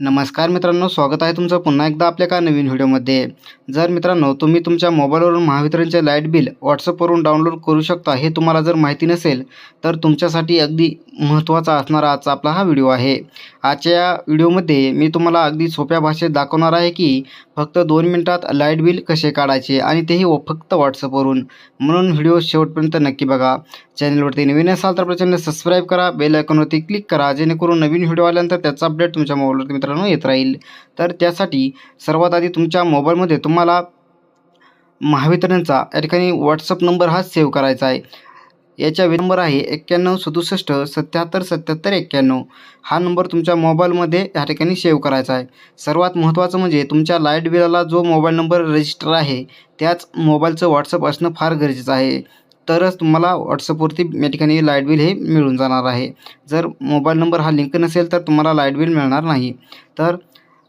नमस्कार मित्रांनो, स्वागत आहे तुमचं पुन्हा एकदा आपल्या एका नवीन व्हिडिओमध्ये। जर मित्रांनो तुम्ही तुमच्या मोबाईलवरून महावितरणचे लाईट बिल व्हॉट्सअपवरून डाउनलोड करू शकता हे तुम्हाला जर माहिती नसेल तर तुमच्यासाठी अगदी महत्त्वाचा असणारा आजचा आपला हा व्हिडिओ आहे। आजच्या या व्हिडिओमध्ये मी तुम्हाला अगदी सोप्या भाषेत दाखवणार आहे की फक्त 2 मिनिटात लाईट बिल कसे काढायचे आणि तेही फक्त व्हॉट्सअपवरून। म्हणून व्हिडिओ शेवटपर्यंत नक्की बघा। चॅनलवरती नवीन असाल तर आपल्या चॅनल सबस्क्राईब करा, बेल आयकॉनवरती क्लिक करा जेणेकरून नवीन व्हिडिओ आल्यानंतर त्याचा अपडेट तुमच्या मोबाईलवरती मित्रांनो येत राहील। तर त्यासाठी सर्वात आधी तुमच्या मोबाईलमध्ये तुम्हाला महावितरणचा या ठिकाणी व्हॉट्सअप नंबर हा सेव्ह करायचा आहे। याचा नंबर आहे 9167777791। हा नंबर तुमच्या मोबाईलमध्ये या ठिकाणी सेव्ह करायचा आहे। सर्वात महत्त्वाचं म्हणजे तुमच्या लाईट बिलाला जो मोबाईल नंबर रजिस्टर आहे त्याच मोबाईलचं व्हॉट्सअप असणं फार गरजेचं आहे। तरच तुम्हाला व्हॉट्सअपवरती या ठिकाणी लाईट बिल हे मिळून जाणार आहे। जर मोबाईल नंबर हा लिंक नसेल तर तुम्हाला लाईट बिल मिळणार नाही। तर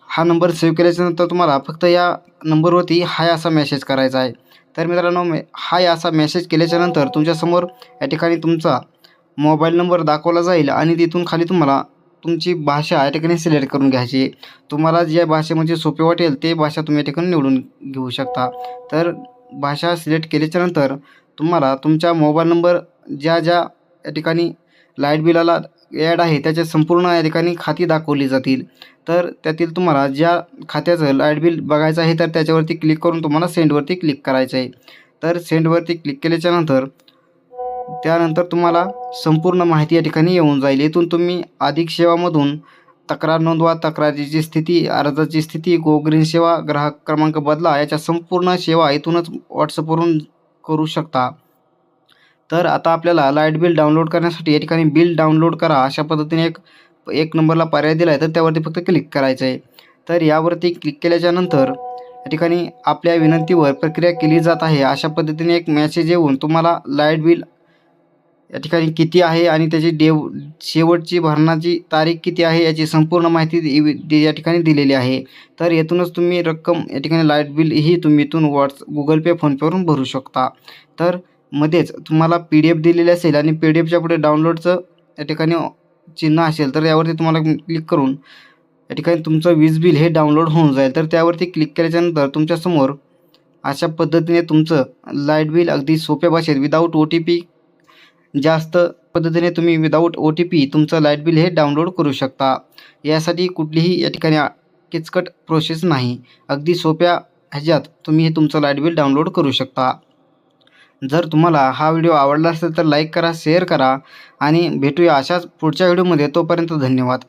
हा नंबर सेव्ह केल्याच्यानंतर तुम्हाला फक्त या नंबरवरती हाय असा मेसेज करायचा आहे। तर मित्रांनो हाय असा मेसेज केल्याच्यानंतर तुमच्यासमोर या ठिकाणी तुमचा मोबाईल नंबर दाखवला जाईल आणि तिथून खाली तुम्हाला तुमची भाषा या ठिकाणी सिलेक्ट करून घ्यायची। तुम्हाला ज्या भाषेमध्ये सोपे वाटेल ते भाषा तुम्ही या ठिकाणी निवडून घेऊ शकता। तर भाषा सिलेक्ट केल्याच्यानंतर तुम्हाला तुमचा मोबाईल नंबर ज्या ज्या या ठिकाणी लाईट बिलाला ॲड आहे त्याच्या संपूर्ण या ठिकाणी खाती दाखवली जातील। तर त्यातील तुम्हाला ज्या खात्याचं लाईट बिल बघायचं आहे तर त्याच्यावरती क्लिक करून तुम्हाला सेंडवरती क्लिक करायचं आहे। तर सेंडवरती क्लिक केल्याच्यानंतर त्यानंतर तुम्हाला संपूर्ण माहिती या ठिकाणी येऊन जाईल। इथून तुम्ही अधिक सेवामधून तक्रार नोंदवा, तक्रारीची स्थिती, अर्जाची स्थिती, गो ग्रीन सेवा, ग्राहक क्रमांक बदला याच्या संपूर्ण सेवा इथूनच व्हॉट्सअपवरून करू शकता। तर आता आपल्याला लाईट बिल डाउनलोड करण्यासाठी या ठिकाणी बिल डाउनलोड करा अशा पद्धतीने एक नंबरला पर्याय दिला आहे। तर त्यावरती फक्त क्लिक करायचं आहे। तर यावरती क्लिक केल्याच्यानंतर या ठिकाणी आपल्या विनंतीवर प्रक्रिया केली जात आहे अशा पद्धतीने एक मेसेज येऊन तुम्हाला लाईट बिल या ठिकाणी किती आहे आणि त्याची शेवटची भरण्याची तारीख किती आहे याची संपूर्ण माहिती या ठिकाणी दिलेली आहे। तर यातूनच तुम्ही रक्कम या ठिकाणी लाईट बिल ही तुम्ही इथून गुगल पे, फोनपेवरून भरू शकता। तर मध्येच तुम्हाला PDF दिलेली असेल आणि PDFच्या पुढे डाउनलोडचं या ठिकाणी चिन्ह असेल तर यावरती तुम्हाला क्लिक करून या ठिकाणी तुमचं वीज बिल हे डाउनलोड होऊन जाईल। तर त्यावरती क्लिक केल्याच्यानंतर तुमच्यासमोर अशा पद्धतीने तुमचं लाईट बिल अगदी सोप्या भाषेत विदाऊट OTP जास्त पद्धतीने तुम्ही विदाऊट OTP तुमचं लाईट बिल हे डाउनलोड करू शकता। यासाठी कुठलीही या ठिकाणी किचकट प्रोसेस नाही, अगदी सोप्या ह्याच्यात तुम्ही हे तुमचं लाईट बिल डाउनलोड करू शकता। जर तुम्हाला हा व्हिडिओ आवडला असेल तर लाईक करा, शेअर करा आणि भेटूया अशाच पुढच्या व्हिडिओमध्ये। तोपर्यंत धन्यवाद।